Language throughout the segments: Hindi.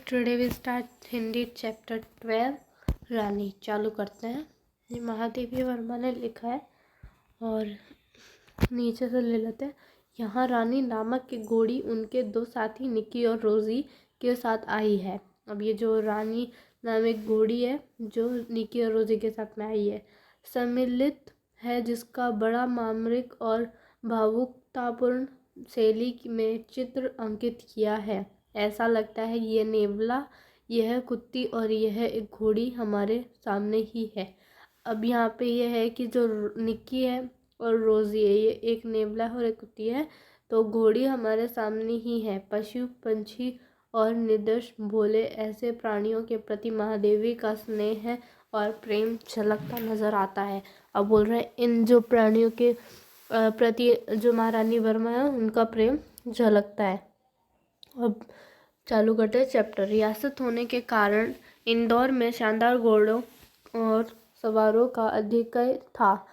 Today we start Hindi chapter 12 रानी। चालू करते हैं। ये महादेवी वर्मा ने लिखा है और नीचे से ले लेते हैं। यहाँ रानी नामक की घोड़ी उनके दो साथी निकी और रोजी के साथ आई है। अब ये जो रानी नामक घोड़ी है जो निकी और रोजी के साथ में आई है सम्मिलित है, जिसका बड़ा मार्मिक और भावुकतापूर्ण शैली में चित्र अंकित किया है। ऐसा लगता है ये नेवला, यह कुत्ती और यह एक घोड़ी हमारे सामने ही है। अब यहाँ पे ये है कि जो निक्की है और रोजी है, ये एक नेवला और एक कुत्ती है, तो घोड़ी हमारे सामने ही है। पशु पंछी और निर्दोष भोले ऐसे प्राणियों के प्रति महादेवी का स्नेह है और प्रेम झलकता नजर आता है। अब बोल रहे हैं इन जो प्राणियों के प्रति जो महारानी वर्मा है उनका प्रेम झलकता है। अब चालू करते हैं चैप्टर। रियासत होने के कारण इंदौर में शानदार घोड़ों और सवारों का अधिकय था।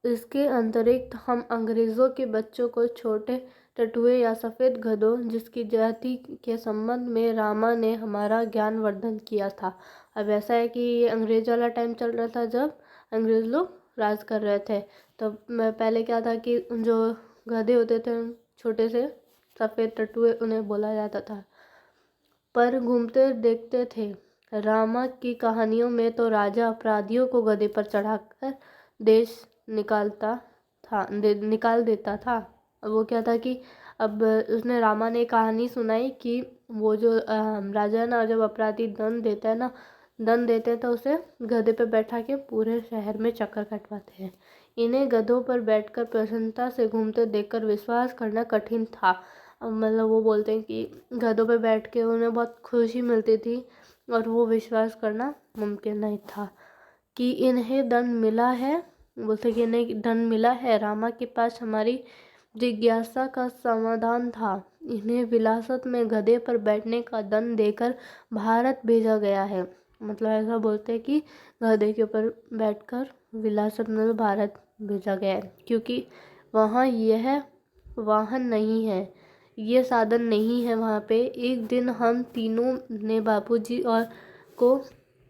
इसके अतिरिक्त हम अंग्रेज़ों के बच्चों को छोटे टटुए या सफ़ेद गधों जिसकी जाति के संबंध में रामा ने हमारा ज्ञानवर्धन किया था। अब ऐसा है कि ये अंग्रेज़ वाला टाइम चल रहा था जब अंग्रेज़ लोग राज कर रहे थे। तो पहले क्या था कि जो गधे होते थे छोटे से सफ़ेद टटुए, उन्हें बोला जाता था, पर घूमते देखते थे। रामा की कहानियों में तो राजा अपराधियों को गधे पर चढ़ाकर देश निकाल देता था। अब वो क्या था कि अब उसने रामा ने कहानी सुनाई कि वो जो राजा ना जब अपराधी दंड देते हैं तो उसे गधे पे बैठा के पूरे शहर में चक्कर कटवाते हैं। इन्हें गधों पर बैठकर प्रसन्नता से घूमते देखकर विश्वास करना कठिन था। मतलब वो बोलते हैं कि गधों पे बैठ के उन्हें बहुत खुशी मिलती थी और वो विश्वास करना मुमकिन नहीं था कि इन्हें दंड मिला है। बोलते कि इन्हें दंड मिला है। रामा के पास हमारी जिज्ञासा का समाधान था। इन्हें विरासत में गधे पर बैठने का दंड देकर भारत भेजा गया है। मतलब ऐसा बोलते हैं कि गधे के ऊपर बैठकर विरासत में भारत भेजा गया है, क्योंकि वहाँ यह वाहन नहीं है, ये साधन नहीं है वहाँ पे। एक दिन हम तीनों ने बापूजी और को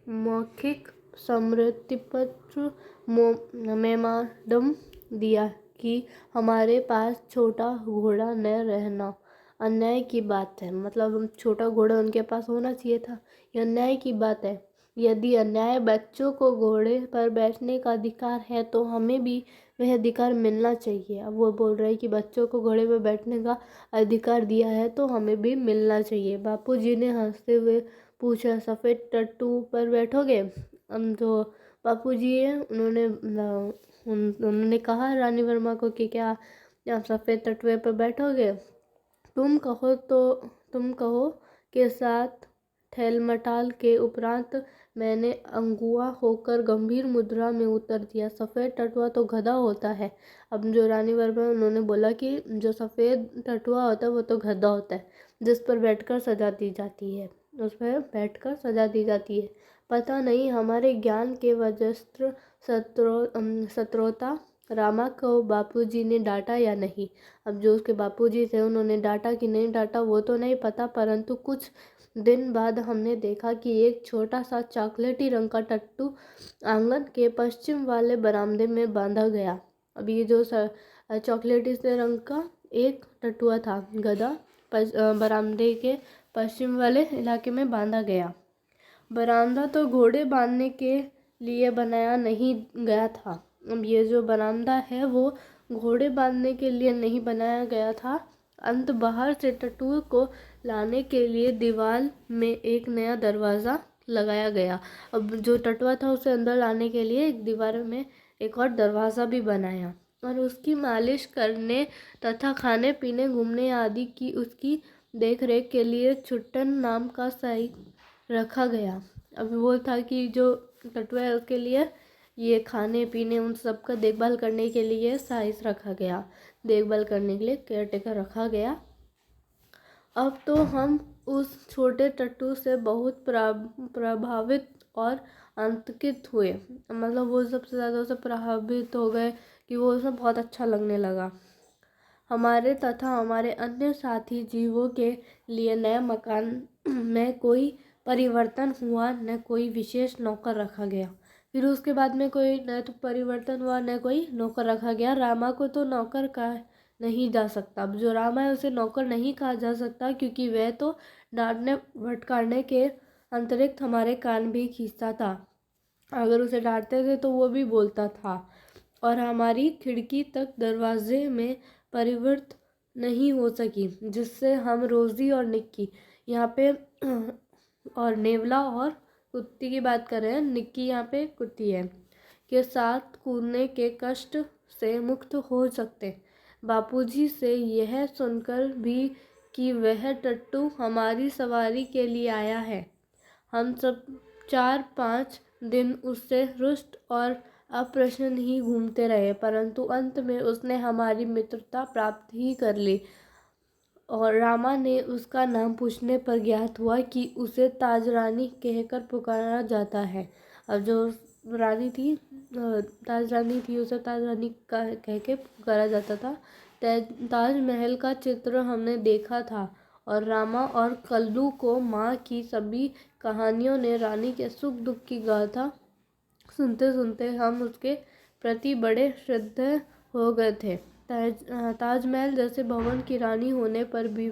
मौखिक स्मृतिपत्र मेमोरेंडम दिया कि हमारे पास छोटा घोड़ा न रहना अन्याय की बात है। मतलब छोटा घोड़ा उनके पास होना चाहिए था, यह अन्याय की बात है। यदि अन्याय बच्चों को घोड़े पर बैठने का अधिकार है तो हमें भी वह अधिकार मिलना चाहिए। अब वो बोल रहे हैं कि बच्चों को घोड़े पर बैठने का अधिकार दिया है तो हमें भी मिलना चाहिए। बापूजी ने हंसते हुए पूछा, सफ़ेद टट्टू पर बैठोगे? तो बापूजी है उन्होंने कहा रानी वर्मा को कि क्या आप सफ़ेद टट्टुए पर बैठोगे? तुम कहो के साथ ठेलमटाल के उपरांत मैंने अंगुआ होकर गंभीर मुद्रा में उत्तर दिया, सफ़ेद टटुआ तो गधा होता है। अब जो रानी वर्मा उन्होंने बोला कि जो सफ़ेद टटुआ होता है वो तो गधा होता है, जिस पर बैठकर सजा दी जाती है, उस पर बैठकर सजा दी जाती है। पता नहीं हमारे ज्ञान के वजस्त्र सत्रोता रामा को बापूजी ने डांटा या नहीं। अब जो उसके बापूजी थे उन्होंने डांटा कि नहीं डांटा वो तो नहीं पता, परंतु कुछ दिन बाद हमने देखा कि एक छोटा सा चॉकलेटी रंग का टट्टू आंगन के पश्चिम वाले बरामदे में बांधा गया। अब ये जो चॉकलेटी से रंग का एक टट्टुआ था, गधा बरामदे के पश्चिम वाले इलाके में बांधा गया। बरामदा तो घोड़े बांधने के लिए बनाया नहीं गया था। अब ये जो बरामदा है वो घोड़े बांधने के लिए नहीं बनाया गया था। अंत बाहर से टट्टू को लाने के लिए दीवार में एक नया दरवाज़ा लगाया गया। अब जो टटुआ था उसे अंदर लाने के लिए एक दीवार में एक और दरवाज़ा भी बनाया और उसकी मालिश करने तथा खाने पीने घूमने आदि की उसकी देख रेख के लिए छुट्टन नाम का साई रखा गया। अब वो था कि जो टटुआ है उसके लिए ये खाने पीने उन सब का देखभाल करने के लिए साइज रखा गया, देखभाल करने के लिए केयरटेकर रखा गया। अब तो हम उस छोटे टट्टू से बहुत प्रभावित और आतंकित हुए। मतलब वो सबसे ज़्यादा उससे प्रभावित हो गए कि वो उसे बहुत अच्छा लगने लगा। हमारे तथा हमारे अन्य साथी जीवों के लिए नए मकान में कोई परिवर्तन हुआ, न कोई विशेष नौकर रखा गया। फिर उसके बाद में कोई न तो परिवर्तन हुआ, न कोई नौकर रखा गया। रामा को तो नौकर कहा नहीं जा सकता। अब जो रामा है उसे नौकर नहीं कहा जा सकता, क्योंकि वह तो डांटने फटकारने के अतिरिक्त हमारे कान भी खींचता था। अगर उसे डांटते थे तो वो भी बोलता था, और हमारी खिड़की तक दरवाजे में परिवर्त नहीं हो सकी, जिससे हम रोजी और निक्की यहाँ पे और नेवला और कुत्ती की बात कर रहे हैं, निक्की यहाँ पे कुत्ती है, के साथ कूदने के कष्ट से मुक्त हो सकते। बापूजी से यह सुनकर भी कि वह टट्टू हमारी सवारी के लिए आया है, हम सब 4-5 दिन उससे रुष्ट और अप्रसन्न ही घूमते रहे, परंतु अंत में उसने हमारी मित्रता प्राप्त ही कर ली, और रामा ने उसका नाम पूछने पर ज्ञात हुआ कि उसे ताजरानी कहकर पुकारा जाता है। अब जो रानी थी, ताजरानी थी, उसे ताजरानी कह के पुकारा जाता था। ताजमहल का चित्र हमने देखा था, और रामा और कल्लू को माँ की सभी कहानियों ने रानी के सुख दुख की गाथा सुनते सुनते हम उसके प्रति बड़े श्रद्धेय हो गए थे। ताजमहल जैसे भवन की रानी होने पर भी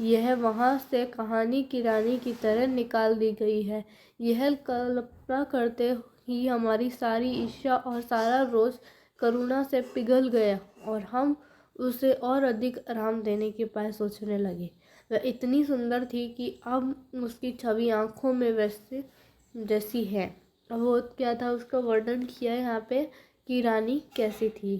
यह वहाँ से कहानी की रानी की तरह निकाल दी गई है। यह कल्पना करते ही हमारी सारी ईर्ष्या और सारा रोष करुणा से पिघल गया, और हम उसे और अधिक आराम देने के उपाय सोचने लगे। वह इतनी सुंदर थी कि अब उसकी छवि आँखों में वैसे जैसी है। अब वो क्या था, उसका वर्णन किया है यहाँ पे कि रानी कैसी थी।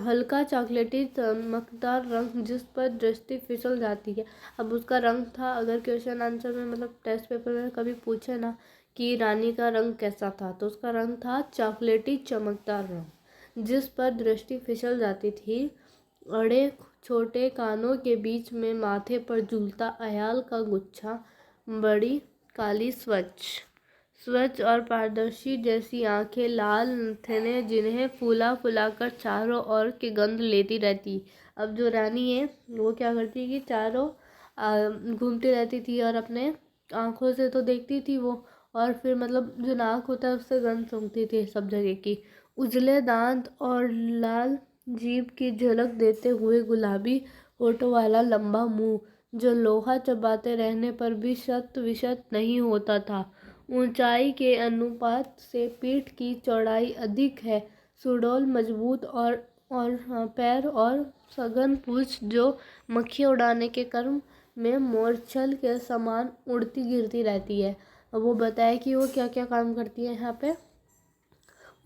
हल्का चॉकलेटी चमकदार रंग जिस पर दृष्टि फिसल जाती है। अब उसका रंग था, अगर क्वेश्चन आंसर में मतलब टेस्ट पेपर में कभी पूछे ना कि रानी का रंग कैसा था, तो उसका रंग था चॉकलेटी चमकदार रंग जिस पर दृष्टि फिसल जाती थी। अड़े छोटे कानों के बीच में माथे पर झूलता अयाल का गुच्छा, बड़ी काली स्वच्छ और पारदर्शी जैसी आंखें, लाल नथने जिन्हें फूला फुलाकर चारों ओर की गंध लेती रहती। अब जो रानी है वो क्या करती कि चारों घूमती रहती थी और अपने आँखों से तो देखती थी वो, और फिर मतलब जो नाक होता है उससे गंध सूंघती थी सब जगह की। उजले दांत और लाल जीभ की झलक देते हुए गुलाबी होठों वाला लंबा मुंह, जो लोहा चबाते रहने पर भी शत विशत नहीं होता था। ऊंचाई के अनुपात से पीठ की चौड़ाई अधिक है। सुडौल मजबूत और पैर और सघन पूंछ जो मक्खी उड़ाने के क्रम में मोरछल के समान उड़ती गिरती रहती है। अब वो बताए कि वो क्या क्या काम करती है यहाँ पे।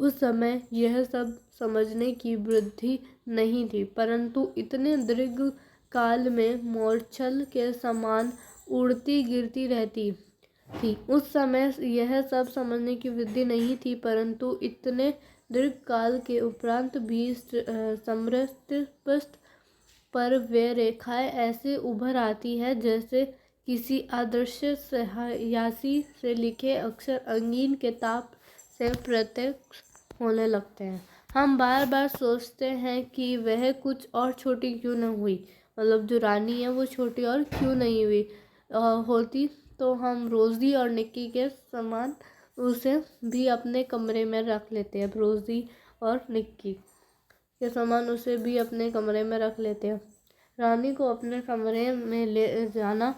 उस समय यह सब समझने की वृद्धि नहीं थी, परंतु इतने दीर्घ काल में मोरछल के समान उड़ती गिरती रहती थी। उस समय यह सब समझने की वृद्धि नहीं थी, परंतु इतने दीर्घ काल के उपरांत भी समृष्ट पर वे रेखाएं ऐसे उभर आती है जैसे किसी अदृश्य स्याही से लिखे अक्षर अंगीन के ताप से प्रत्यक्ष होने लगते हैं। हम बार बार सोचते हैं कि वह कुछ और छोटी क्यों न हुई, मतलब जो रानी है वो छोटी और क्यों नहीं हुई होती, तो हम रोज़ी और निक्की के समान उसे भी अपने कमरे में रख लेते हैं। रोज़ी और निक्की के समान उसे भी अपने कमरे में रख लेते हैं। रानी को अपने कमरे में ले जाना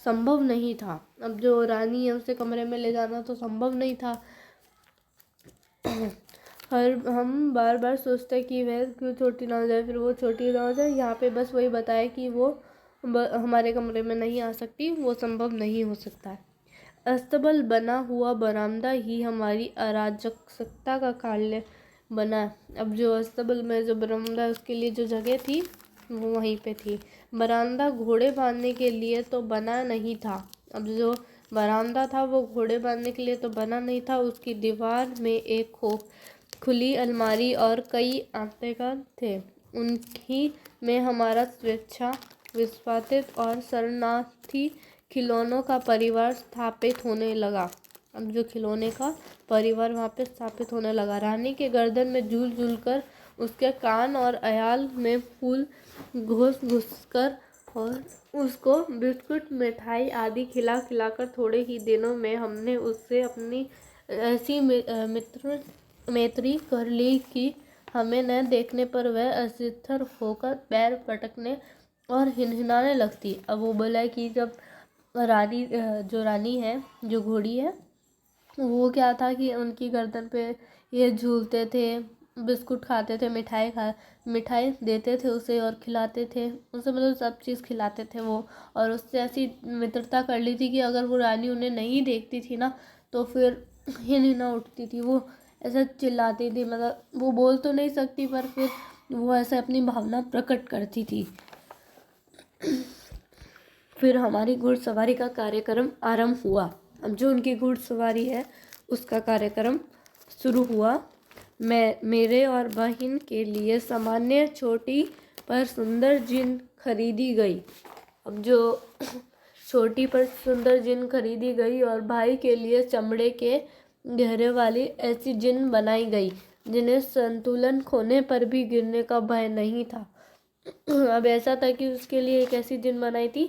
संभव नहीं था। अब जो रानी है उसे कमरे में ले जाना तो संभव नहीं था। हम बार बार सोचते हैं कि वह क्यों छोटी ना हो जाए, फिर वो छोटी ना हो जाए। यहाँ पे बस वही बताया कि वो हमारे कमरे में नहीं आ सकती, वो संभव नहीं हो सकता है। अस्तबल बना हुआ बरामदा ही हमारी अराजकता का कार्य बना। अब जो अस्तबल में जो बरामदा उसके लिए जो जगह थी वो वहीं पे थी। बरामदा घोड़े बांधने के लिए तो बना नहीं था। अब जो बरामदा था वो घोड़े बांधने के लिए तो बना नहीं था। उसकी दीवार में एक खुली अलमारी और कई आंतकगृह थे। उन्हीं में हमारा स्वेच्छा विस्फाटित और शरणार्थी खिलौनों का परिवार स्थापित होने लगा। अब जो खिलौने का परिवार वहाँ पे स्थापित होने लगा। रानी के गर्दन में झूल झूल कर उसके कान और अयाल में फूल घुस घुस कर और उसको बिस्कुट मिठाई आदि खिला खिलाकर थोड़े ही दिनों में हमने उससे अपनी ऐसी मैत्री कर ली कि हमें न देखने पर वह अस्थिर होकर पैर पटकने और हिनहिनाने लगती। अब वो बोला कि जब रानी है, जो घोड़ी है, वो क्या था कि उनकी गर्दन पे ये झूलते थे, बिस्कुट खाते थे, मिठाई देते थे उसे और खिलाते थे उसे, मतलब सब चीज़ खिलाते थे वो। और उससे ऐसी मित्रता कर ली थी कि अगर वो रानी उन्हें नहीं देखती थी ना तो फिर हिनहिना उठती थी, वो ऐसा चिल्लाती थी, मतलब वो बोल तो नहीं सकती पर फिर वो ऐसे अपनी भावना प्रकट करती थी। फिर हमारी घुड़सवारी का कार्यक्रम आरंभ हुआ। अब जो उनकी घुड़सवारी है उसका कार्यक्रम शुरू हुआ। मेरे और बहन के लिए सामान्य छोटी पर सुंदर जिन खरीदी गई। अब जो छोटी पर सुंदर जिन खरीदी गई और भाई के लिए चमड़े के घेरे वाली ऐसी जिन बनाई गई जिन्हें संतुलन खोने पर भी गिरने का भय नहीं था। अब ऐसा था कि उसके लिए एक ऐसी जिन बनाई थी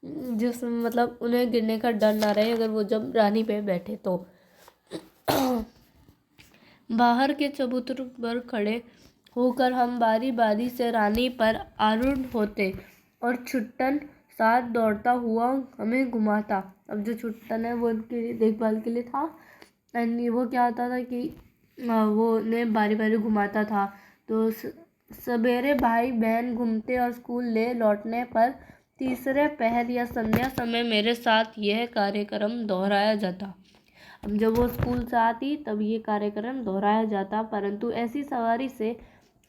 जिसमें मतलब उन्हें गिरने का डर ना रहे अगर वो जब रानी पे बैठे तो। बाहर के चबूतरे पर खड़े होकर हम बारी बारी से रानी पर आरूढ़ होते और छुट्टन साथ दौड़ता हुआ हमें घुमाता। अब जो छुट्टन है वो उनकी देखभाल के लिए था एंड वो क्या होता था कि वो उन्हें बारी बारी घुमाता था। तो सवेरे भाई बहन घूमते और स्कूल ले लौटने पर तीसरे पहर या संध्या समय मेरे साथ यह कार्यक्रम दोहराया जाता। अब जब वो स्कूल से आती तब ये कार्यक्रम दोहराया जाता, परंतु ऐसी सवारी से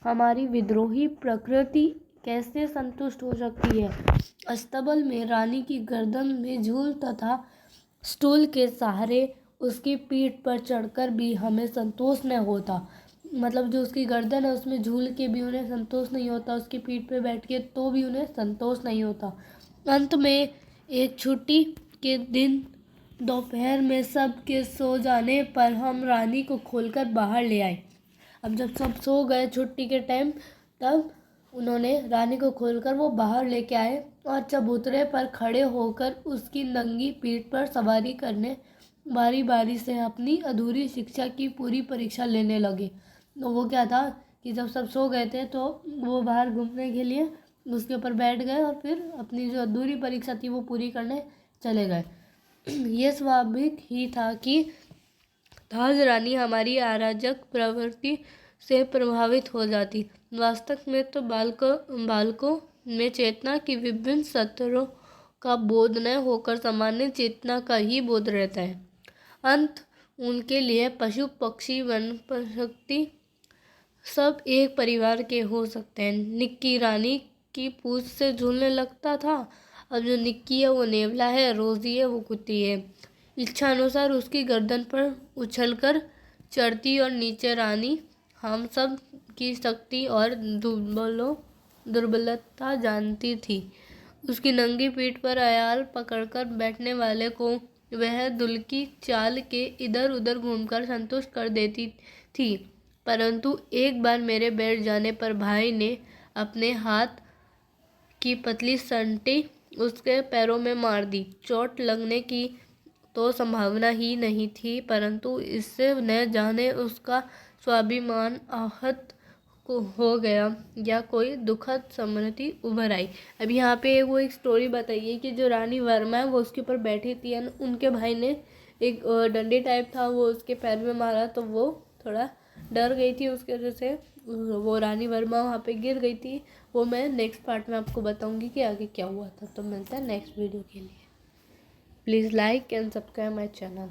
हमारी विद्रोही प्रकृति कैसे संतुष्ट हो सकती है। अस्तबल में रानी की गर्दन में झूल तथा स्टूल के सहारे उसकी पीठ पर चढ़कर भी हमें संतोष न होता। मतलब जो उसकी गर्दन है उसमें झूल के भी उन्हें संतोष नहीं होता, उसकी पीठ पे बैठ के तो भी उन्हें संतोष नहीं होता। अंत में एक छुट्टी के दिन दोपहर में सब के सो जाने पर हम रानी को खोलकर बाहर ले आए। अब जब सब सो गए छुट्टी के टाइम, तब उन्होंने रानी को खोलकर वो बाहर लेके आए और चबूतरे पर खड़े होकर उसकी नंगी पीठ पर सवारी करने बारी बारी से अपनी अधूरी शिक्षा की पूरी परीक्षा लेने लगे। तो वो क्या था कि जब सब सो गए थे तो वो बाहर घूमने के लिए उसके ऊपर बैठ गए और फिर अपनी जो अधूरी परीक्षा थी वो पूरी करने चले गए। ये स्वाभाविक ही था कि ताज रानी हमारी अराजक प्रवृत्ति से प्रभावित हो जाती। वास्तव में तो बालकों में चेतना की विभिन्न स्तरों का बोध न होकर सामान्य चेतना का ही बोध रहता है। अंत उनके लिए पशु पक्षी वनस्पति सब एक परिवार के हो सकते हैं। निक्की रानी की पूंछ से झूलने लगता था। अब जो निक्की है वो नेवला है, रोजी है वो कुत्ती है। इच्छा अनुसार उसकी गर्दन पर उछलकर चढ़ती और नीचे रानी हम सब की शक्ति और दुर्बलता जानती थी। उसकी नंगी पीठ पर अयाल पकड़कर बैठने वाले को वह दुल्की चाल के इधर उधर घूमकर संतुष्ट कर देती थी, परंतु एक बार मेरे बैठ जाने पर भाई ने अपने हाथ की पतली संटी उसके पैरों में मार दी। चोट लगने की तो संभावना ही नहीं थी, परंतु इससे न जाने उसका स्वाभिमान आहत हो गया या कोई दुखद स्मृति उभर आई। अब यहाँ पे वो एक स्टोरी बताइए कि जो रानी वर्मा है वो उसके ऊपर बैठी थी और उनके भाई ने एक डंडे टाइप था वो उसके पैर में मारा तो वो थोड़ा डर गई थी, उसके वजह से वो रानी वर्मा वहाँ पे गिर गई थी। वो मैं नेक्स्ट पार्ट में आपको बताऊँगी कि आगे क्या हुआ था। तो मिलता है नेक्स्ट वीडियो के लिए। Please like and subscribe my channel.